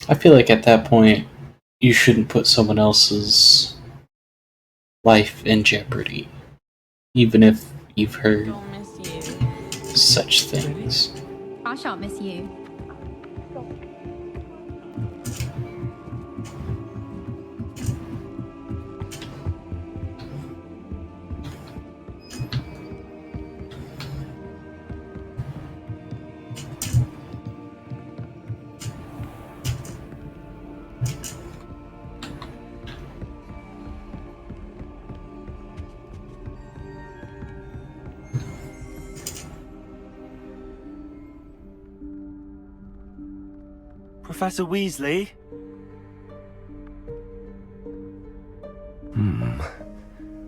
I feel like at that point, you shouldn't put someone else's life in jeopardy, even if you've heard Don't miss you. such things. I shan't miss you. Professor Weasley?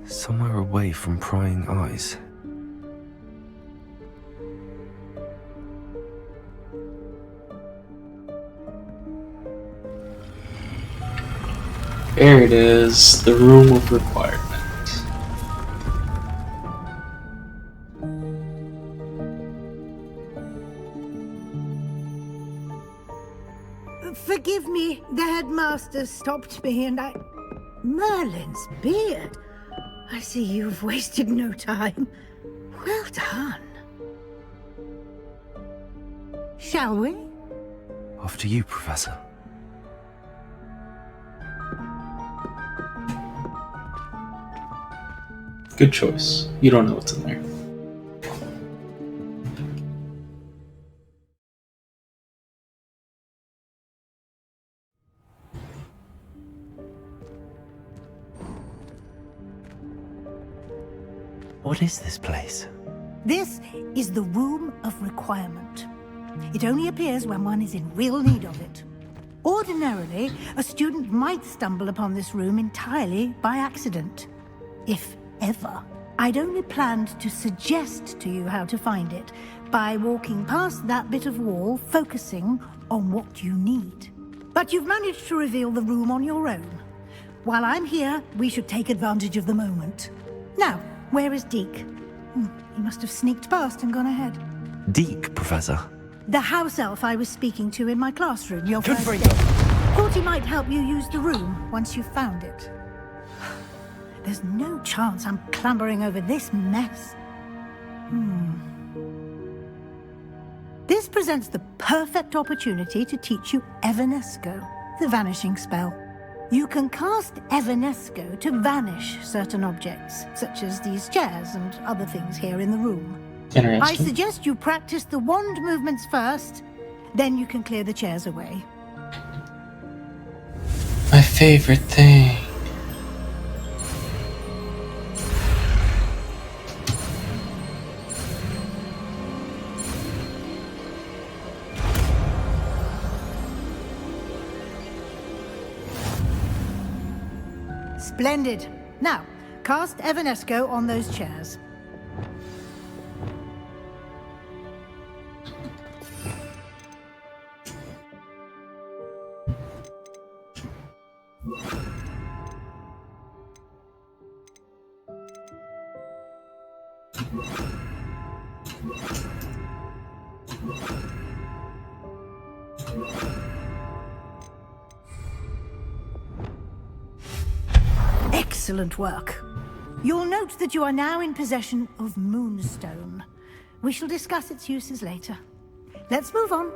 Somewhere away from prying eyes. There it is, the room of requirement. Forgive me, the headmaster stopped me and I... Merlin's beard. I see you've wasted no time. Well done. Shall we? After you, Professor. Good choice. You don't know what's in there. What is this place? This is the Room of Requirement. It only appears when one is in real need of it. Ordinarily, a student might stumble upon this room entirely by accident. If ever. I'd only planned to suggest to you how to find it by walking past that bit of wall, focusing on what you need. But you've managed to reveal the room on your own. While I'm here, we should take advantage of the moment. Now, where is Deke? He must have sneaked past and gone ahead. Deke, Professor. The house elf I was speaking to in my classroom, your Good first for day. Thought he might help you use the room once you found it. There's no chance I'm clambering over this mess. This presents the perfect opportunity to teach you Evanesco, the vanishing spell. You can cast Evanesco to vanish certain objects, such as these chairs and other things here in the room. I Interesting. suggest you practice the wand movements first, then you can clear the chairs away. My favorite thing. Splendid. Now, cast Evanesco on those chairs. Excellent work. You'll note that you are now in possession of Moonstone. We shall discuss its uses later. Let's move on.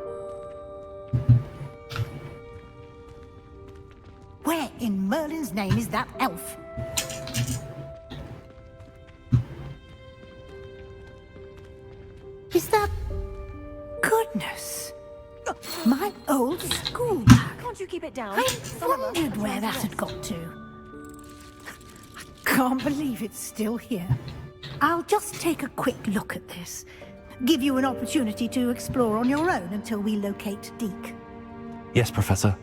Where in Merlin's name is that elf? Is that... Goodness! My old school bag. Can't you keep it down? I wondered where that had got to. Can't believe it's still here. I'll just take a quick look at this. Give you an opportunity to explore on your own until we locate Deke. Yes, Professor.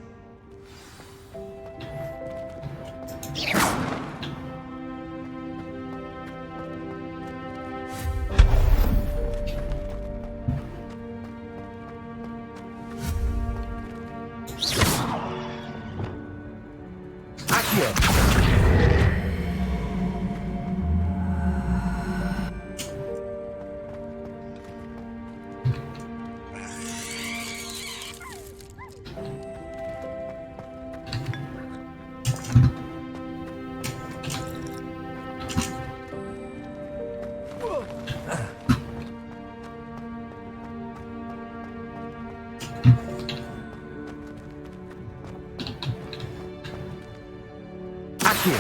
Accio.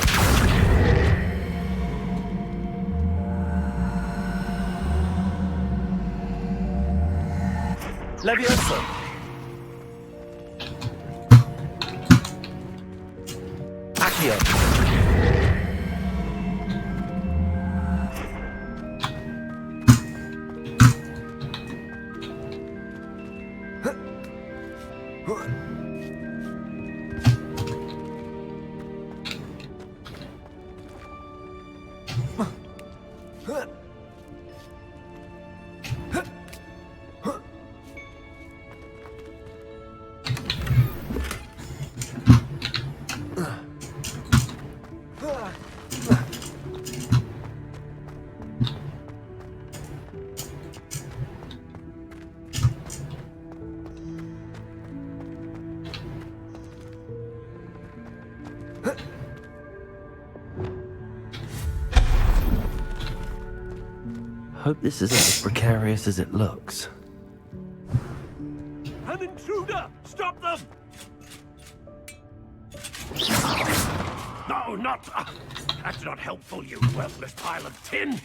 Levioso. Accio. Hope this isn't as precarious as it looks. An intruder! Stop them! No, not... that's not helpful, you worthless pile of tin!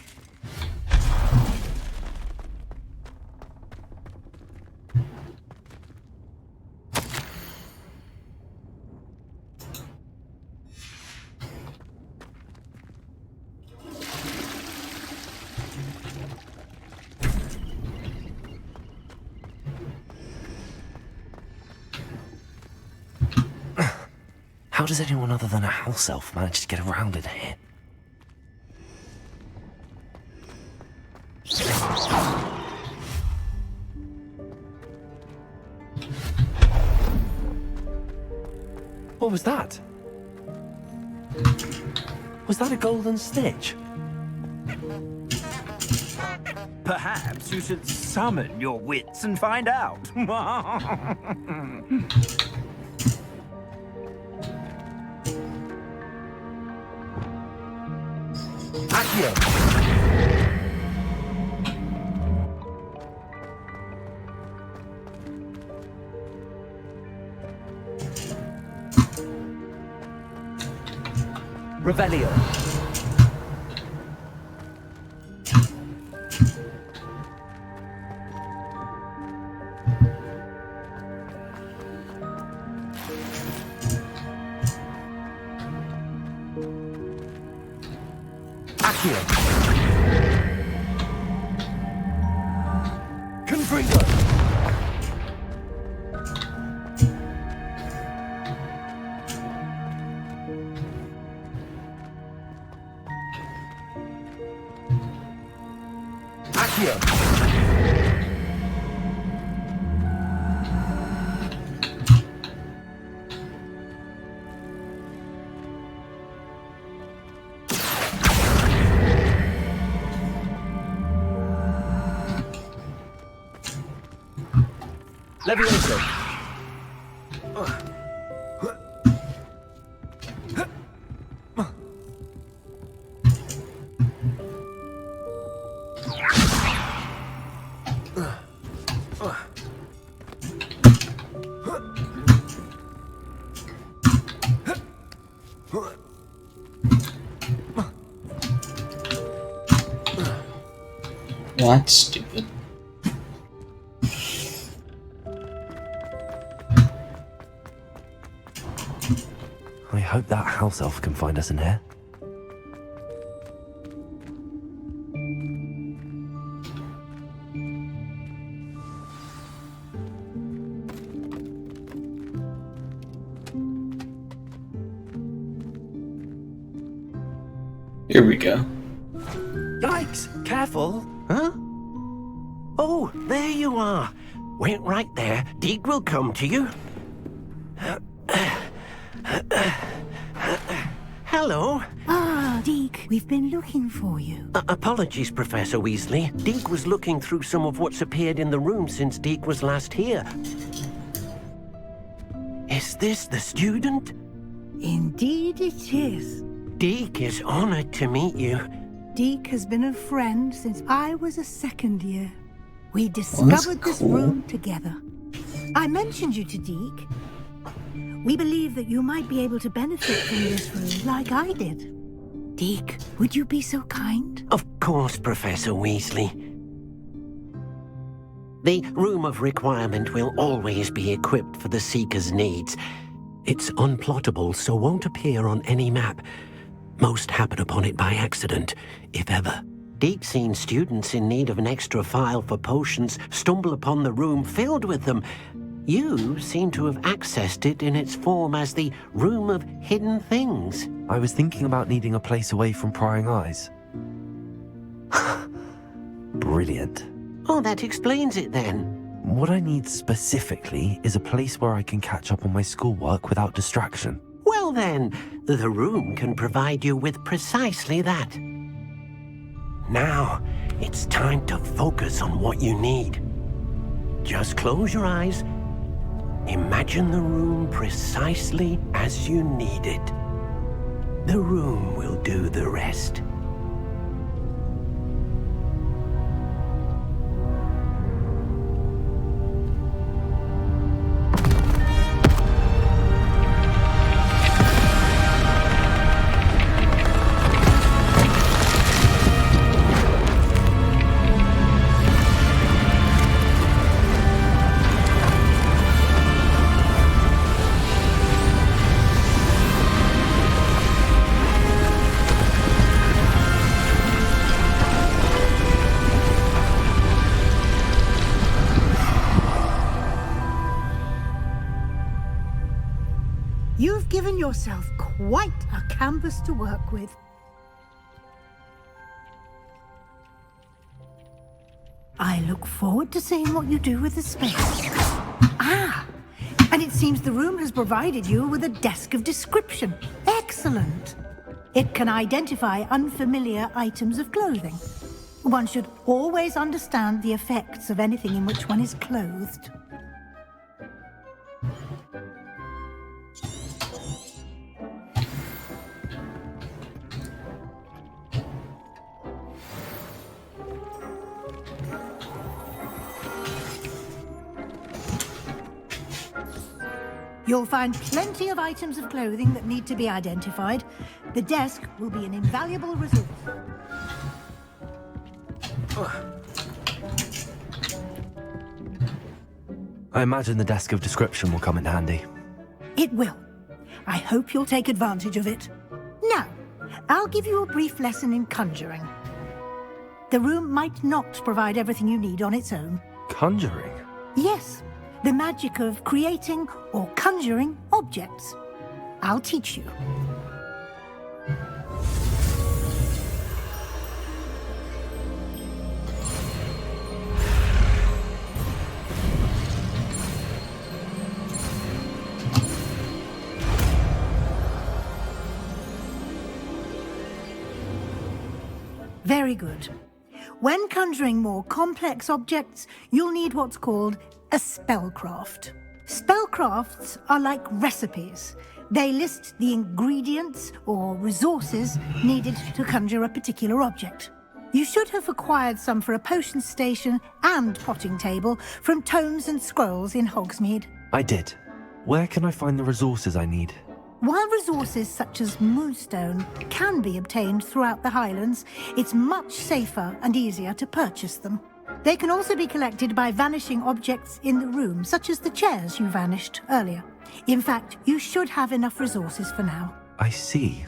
How does anyone other than a house elf manage to get around in here? What was that? Was that a golden snitch? Perhaps you should summon your wits and find out. Accio! Revelio. Accio. Confringo. Accio. Levioso. Well, that's stupid. I hope that house elf can find us in here. Here we go. Yikes! Careful! Huh? Oh, there you are. Wait right there. Deek will come to you. Hello. Ah, Deke, we've been looking for you. Apologies, Professor Weasley. Deek was looking through some of what's appeared in the room since Deek was last here. Is this the student? Indeed it is. Deek is honored to meet you. Deke has been a friend since I was a second year. We discovered this cool. room together. I mentioned you to Deke. We believe that you might be able to benefit from this room like I did. Deke, would you be so kind? Of course, Professor Weasley. The Room of Requirement will always be equipped for the Seeker's needs. It's unplottable, so won't appear on any map. Most happen upon it by accident, if ever. Deke's seen students in need of an extra file for potions stumble upon the room filled with them. You seem to have accessed it in its form as the Room of Hidden Things. I was thinking about needing a place away from prying eyes. Brilliant. Oh, that explains it then. What I need specifically is a place where I can catch up on my schoolwork without distraction. Well then, the room can provide you with precisely that. Now, it's time to focus on what you need. Just close your eyes. Imagine the room precisely as you need it. The room will do the rest. You've given yourself quite a canvas to work with. I look forward to seeing what you do with the space. Ah, and it seems the room has provided you with a desk of description. Excellent. It can identify unfamiliar items of clothing. One should always understand the effects of anything in which one is clothed. You'll find plenty of items of clothing that need to be identified. The desk will be an invaluable resource. I imagine the desk of description will come in handy. It will. I hope you'll take advantage of it. Now, I'll give you a brief lesson in conjuring. The room might not provide everything you need on its own. Conjuring? Yes, the magic of creating or conjuring objects. I'll teach you. Very good. When conjuring more complex objects, you'll need what's called a spellcraft. Spellcrafts are like recipes. They list the ingredients or resources needed to conjure a particular object. You should have acquired some for a potion station and potting table from tomes and scrolls in Hogsmeade. I did. Where can I find the resources I need? While resources such as moonstone can be obtained throughout the Highlands, it's much safer and easier to purchase them. They can also be collected by vanishing objects in the room, such as the chairs you vanished earlier. In fact, you should have enough resources for now. I see.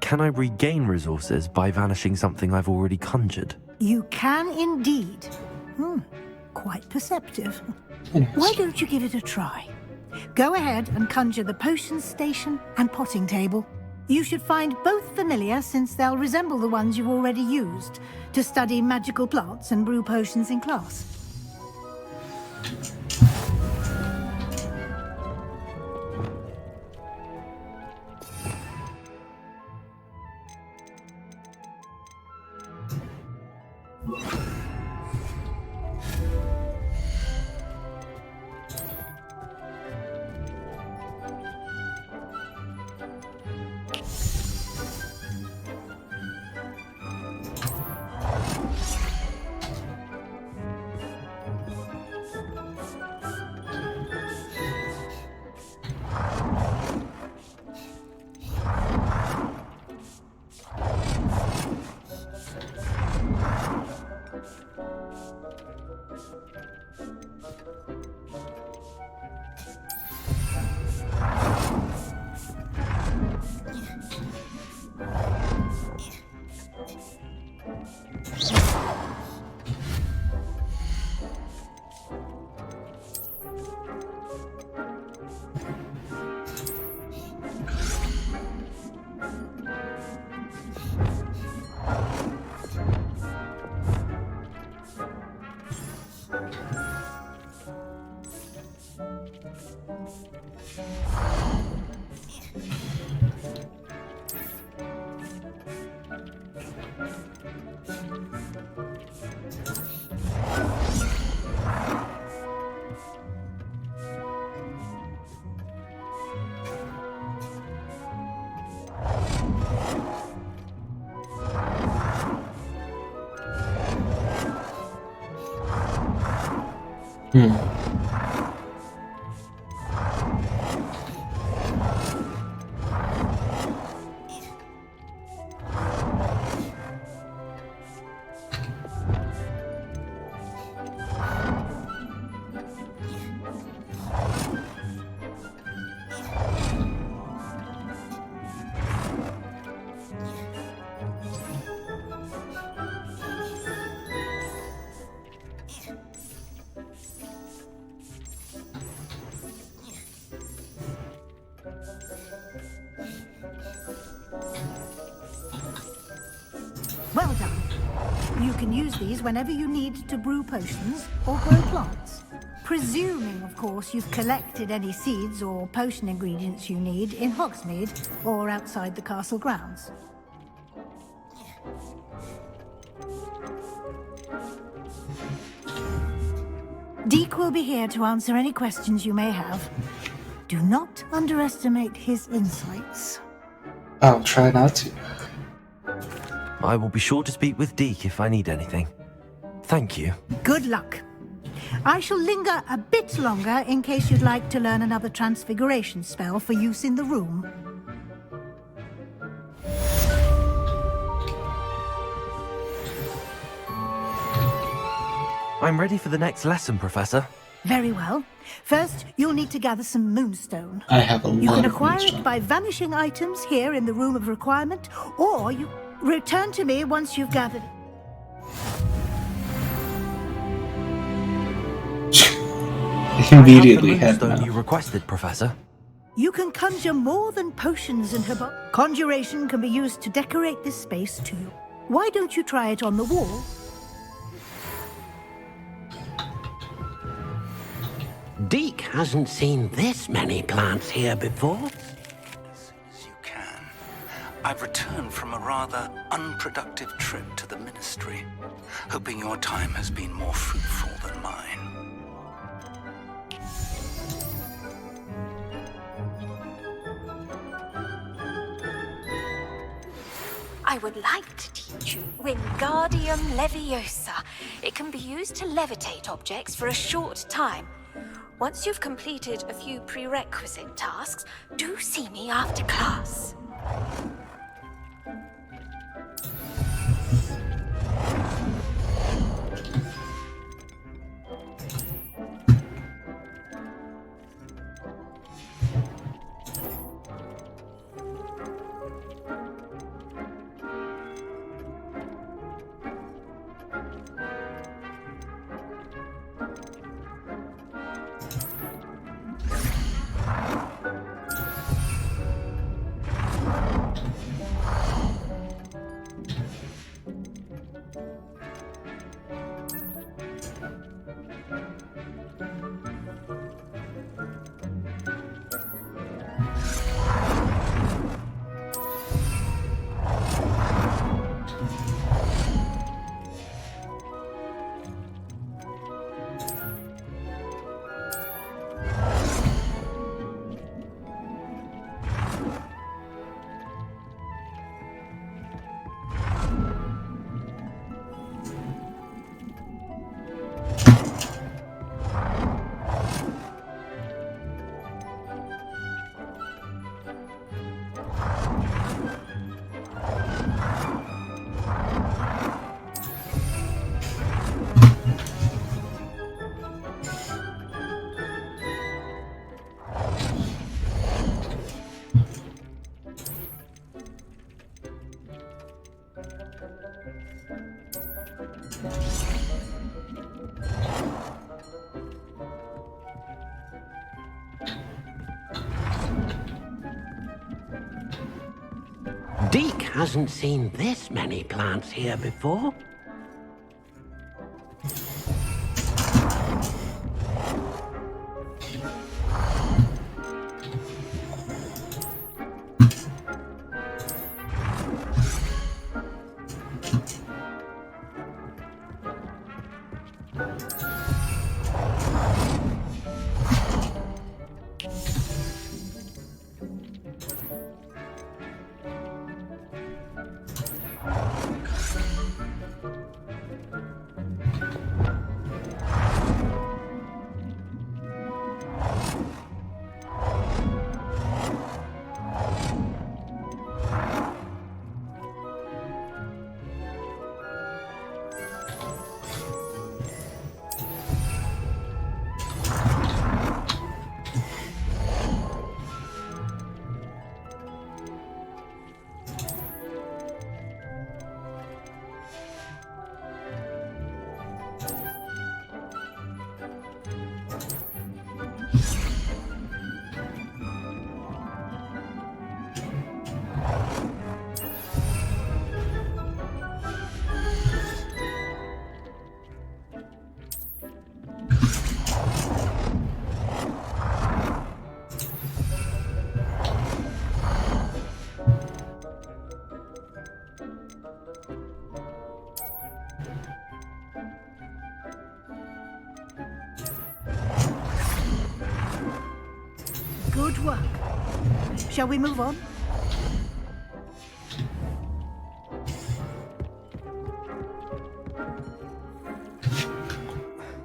Can I regain resources by vanishing something I've already conjured? You can indeed. Quite perceptive. Why don't you give it a try? Go ahead and conjure the potion station and potting table. You should find both familiar, since they'll resemble the ones you've already used to study magical plants and brew potions in class. Well done. You can use these whenever you need to brew potions or grow plants. Presuming, of course, you've collected any seeds or potion ingredients you need in Hogsmeade or outside the castle grounds. Deke will be here to answer any questions you may have. Do not underestimate his insights. I'll try not to. I will be sure to speak with Deke if I need anything. Thank you. Good luck. I shall linger a bit longer in case you'd like to learn another transfiguration spell for use in the room. I'm ready for the next lesson, Professor. Very well. First, you'll need to gather some moonstone. I have a You lot can of acquire moonstone. it by vanishing items here in the Room of Requirement, or you return to me once you've gathered it. Immediately I have the head moonstone now. you requested, Professor. You can conjure more than potions in her Conjuration can be used to decorate this space too. Why don't you try it on the wall? Deke hasn't seen this many plants here before. As soon as you can. I've returned from a rather unproductive trip to the Ministry, hoping your time has been more fruitful than mine. I would like to teach you Wingardium Leviosa. It can be used to levitate objects for a short time. Once you've completed a few prerequisite tasks, do see me after class. Deke hasn't seen this many plants here before. Good work. Shall we move on?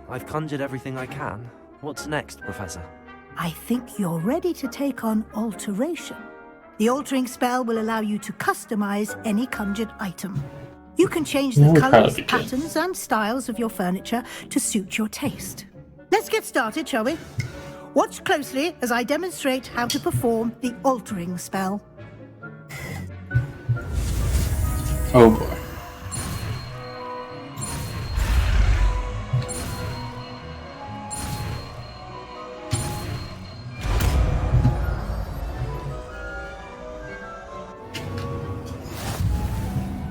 I've conjured everything I can. What's next, Professor? I think you're ready to take on alteration. The altering spell will allow you to customize any conjured item. You can change the colors, patterns, and styles of your furniture to suit your taste. Let's get started, shall we? Watch closely as I demonstrate how to perform the altering spell. Oh boy.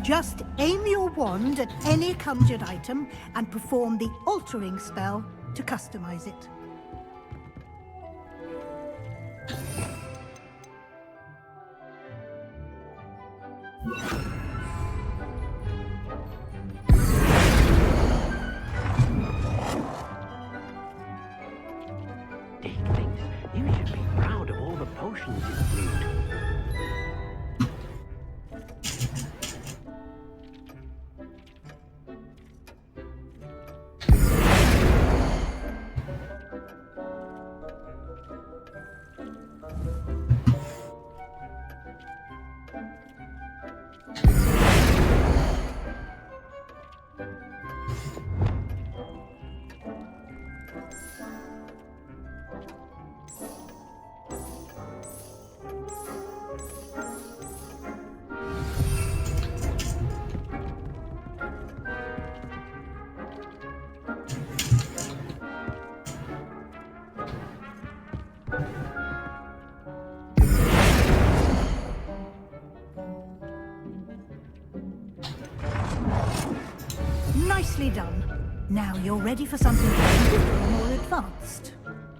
Just aim your wand at any conjured item and perform the altering spell to customize it. Dick thinks you should be proud of all the potions you've brewed. Nicely done. Now you're ready for something a little more advanced.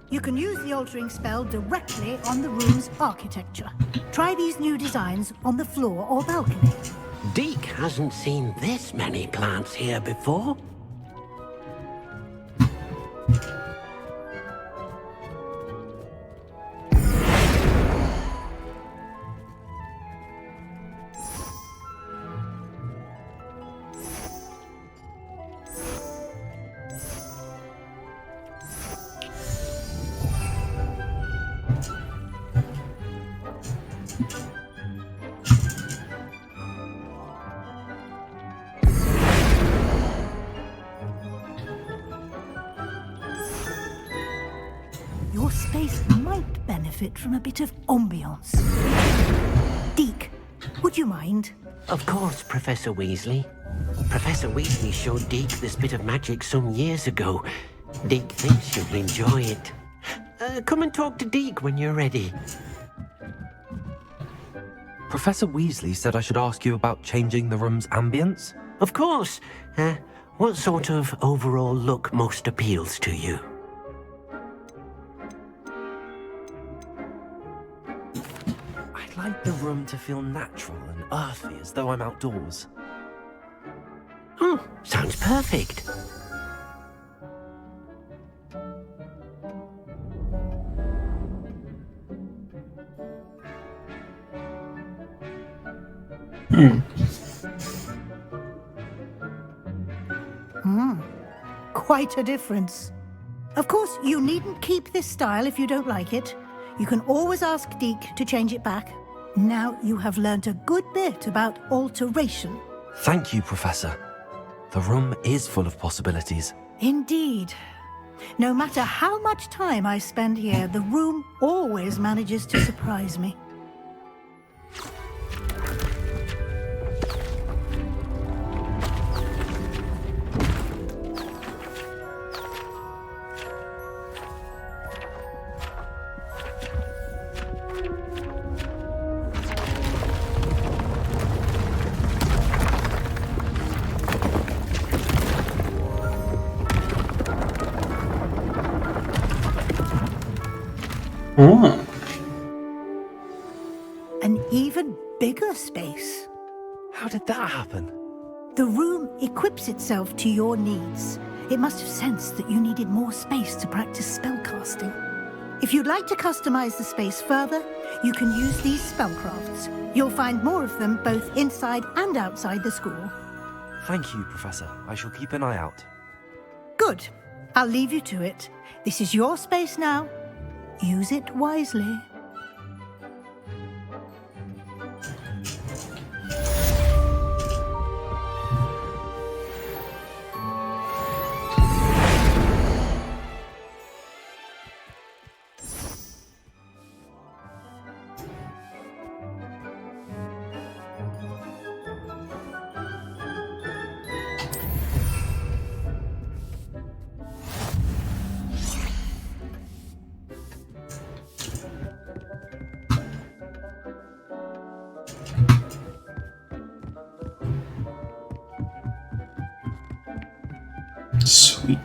You can use the altering spell directly on the room's architecture. Try these new designs on the floor or balcony. Deke hasn't seen this many plants here before. Your space might benefit from a bit of ambiance. Deke, would you mind? Of course, Professor Weasley. Professor Weasley showed Deke this bit of magic some years ago. Deke thinks you'll enjoy it. Come and talk to Deke when you're ready. Professor Weasley said I should ask you about changing the room's ambience? Of course. What sort of overall look most appeals to you? I'd like the room to feel natural and earthy, as though I'm outdoors. Sounds perfect. Quite a difference. Of course, you needn't keep this style if you don't like it. You can always ask Deke to change it back. Now you have learnt a good bit about alteration. Thank you, Professor. The room is full of possibilities. Indeed. No matter how much time I spend here, the room always manages to surprise me. Oh. An even bigger space. How did that happen? The room equips itself to your needs. It must have sensed that you needed more space to practice spellcasting. If you'd like to customize the space further, you can use these spellcrafts. You'll find more of them both inside and outside the school. Thank you, Professor. I shall keep an eye out. Good. I'll leave you to it. This is your space now. Use it wisely. Sweet.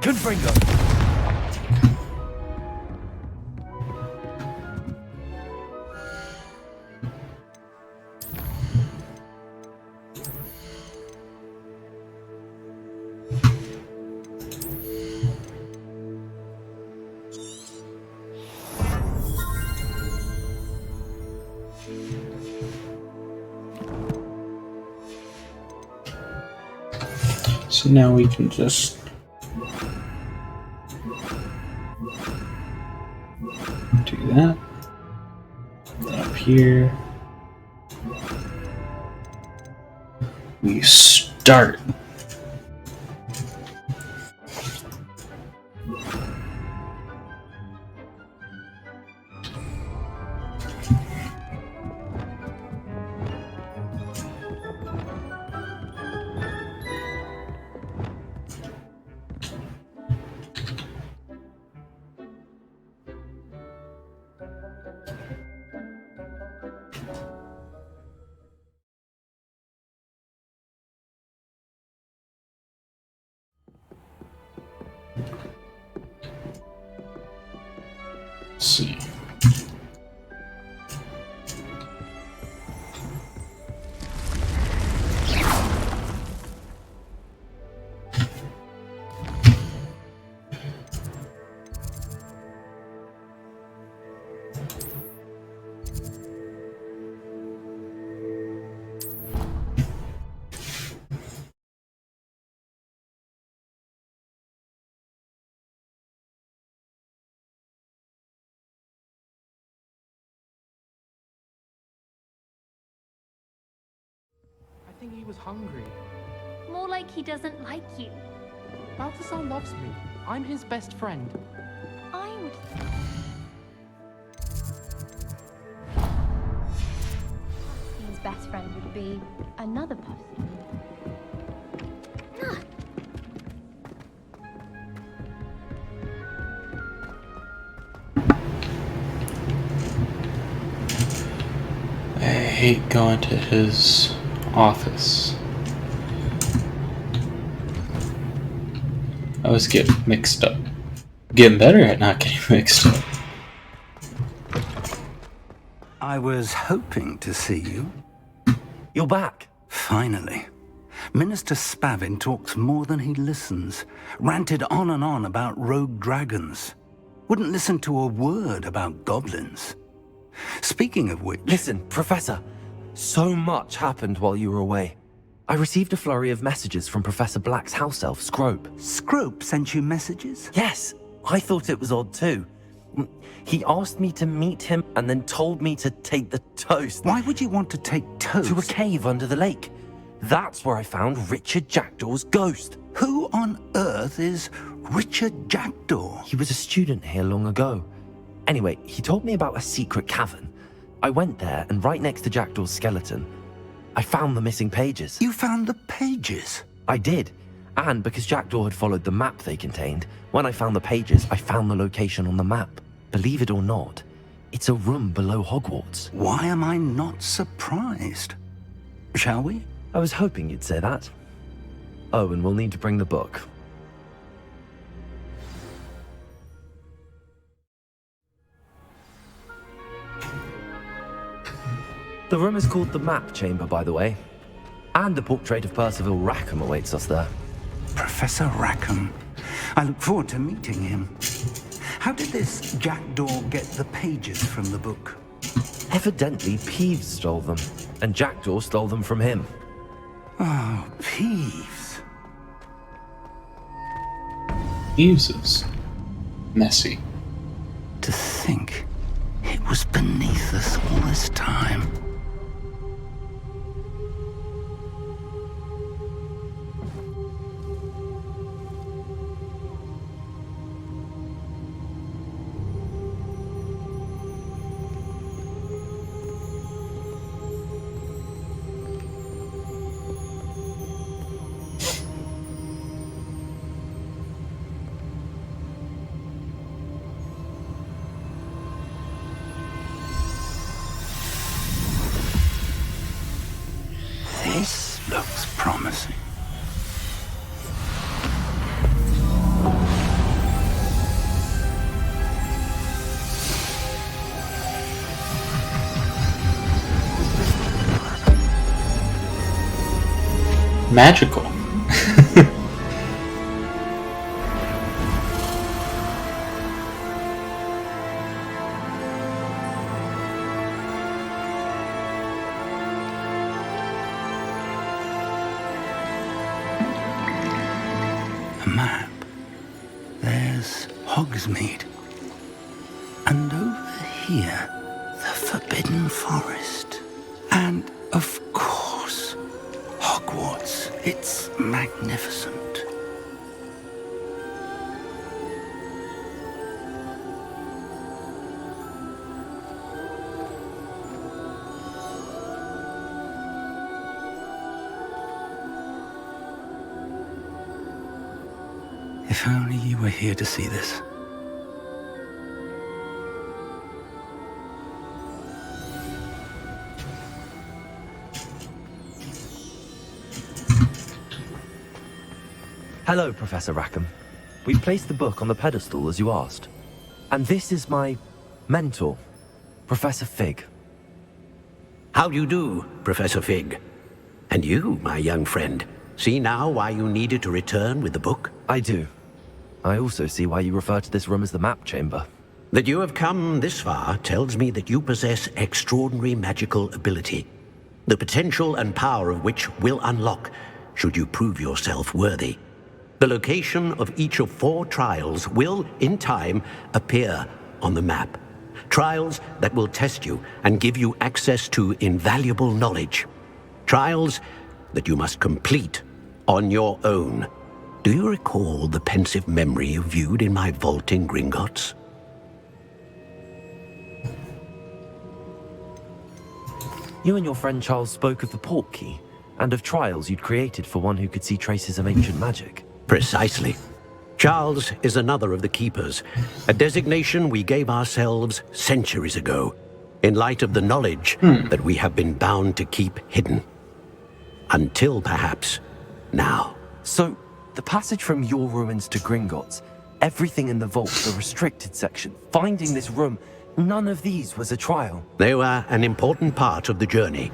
Confringo! So now we can just do that. Up here. We start. Let's see. I think he was hungry. More like he doesn't like you. Balthazar loves me. I'm his best friend. I would... His best friend would be another person. I hate going to his office. I always get mixed up. Getting better at not getting mixed up. I was hoping to see you. You're back. Finally. Minister Spavin talks more than he listens. Ranted on and on about rogue dragons. Wouldn't listen to a word about goblins. Speaking of which... Listen, Professor. So much happened while you were away. I received a flurry of messages from Professor Black's house elf, Scrope. Scrope sent you messages? Yes, I thought it was odd too. He asked me to meet him and then told me to take the toast. Why would you want to take toast? To a cave under the lake. That's where I found Richard Jackdaw's ghost. Who on earth is Richard Jackdaw? He was a student here long ago. Anyway, he told me about a secret cavern. I went there, and right next to Jackdaw's skeleton, I found the missing pages. You found the pages? I did. And because Jackdaw had followed the map they contained, when I found the pages, I found the location on the map. Believe it or not, it's a room below Hogwarts. Why am I not surprised? Shall we? I was hoping you'd say that. Oh, and we'll need to bring the book. The room is called the Map Chamber, by the way. And a portrait of Percival Rackham awaits us there. Professor Rackham. I look forward to meeting him. How did this Jackdaw get the pages from the book? Evidently, Peeves stole them, and Jackdaw stole them from him. Oh, Peeves. Peeves is messy. To think it was beneath us all this time. This looks promising. Magical. A map. There's Hogsmeade. And over here, the Forbidden Forest. And, of course, Hogwarts. It's magnificent. If only you were here to see this. Hello, Professor Rackham. We placed the book on the pedestal as you asked. And this is my mentor, Professor Fig. How do you do, Professor Fig? And you, my young friend, see now why you needed to return with the book? I do. I also see why you refer to this room as the Map Chamber. That you have come this far tells me that you possess extraordinary magical ability, the potential and power of which will unlock should you prove yourself worthy. The location of each of 4 trials will, in time, appear on the map. Trials that will test you and give you access to invaluable knowledge. Trials that you must complete on your own. Do you recall the pensive memory you viewed in my vault in Gringotts? You and your friend Charles spoke of the port key, and of trials you'd created for one who could see traces of ancient magic. Precisely. Charles is another of the Keepers, a designation we gave ourselves centuries ago, in light of the knowledge that we have been bound to keep hidden. Until perhaps now. So, the passage from your ruins to Gringotts, everything in the vault, the restricted section, finding this room, none of these was a trial. They were an important part of the journey,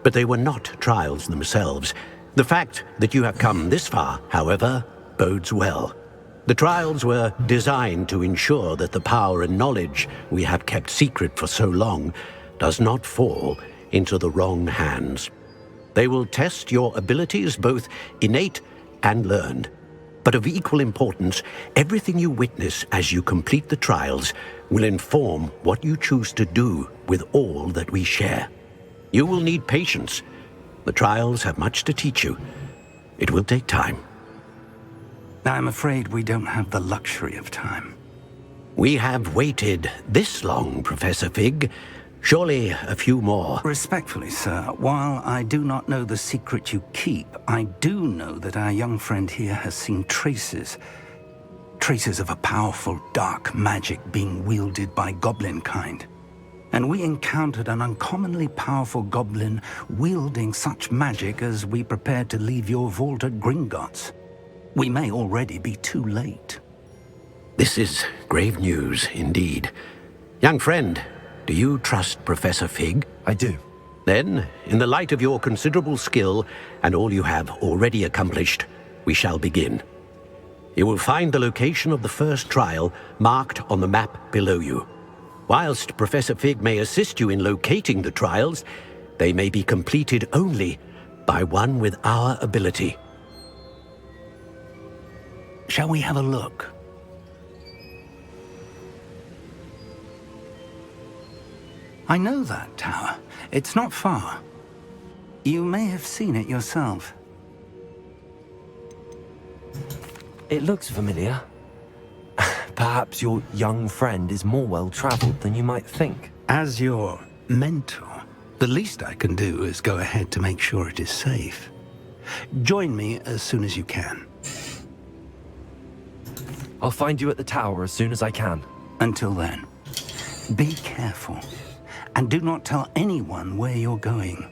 but they were not trials themselves. The fact that you have come this far, however, bodes well. The trials were designed to ensure that the power and knowledge we have kept secret for so long does not fall into the wrong hands. They will test your abilities, both innate and learned. But of equal importance, everything you witness as you complete the trials will inform what you choose to do with all that we share. You will need patience. The trials have much to teach you. It will take time. I'm afraid we don't have the luxury of time. We have waited this long, Professor Fig. Surely a few more. Respectfully, sir, while I do not know the secret you keep, I do know that our young friend here has seen traces of a powerful dark magic being wielded by goblin kind. And we encountered an uncommonly powerful goblin wielding such magic as we prepared to leave your vault at Gringotts. We may already be too late. This is grave news indeed. Young friend, do you trust Professor Fig? I do. Then, in the light of your considerable skill and all you have already accomplished, we shall begin. You will find the location of the first trial marked on the map below you. Whilst Professor Fig may assist you in locating the trials, they may be completed only by one with our ability. Shall we have a look? I know that tower. It's not far. You may have seen it yourself. It looks familiar. Perhaps your young friend is more well-traveled than you might think. As your mentor, the least I can do is go ahead to make sure it is safe. Join me as soon as you can. I'll find you at the tower as soon as I can. Until then, be careful. And do not tell anyone where you're going.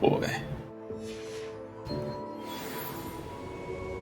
boy.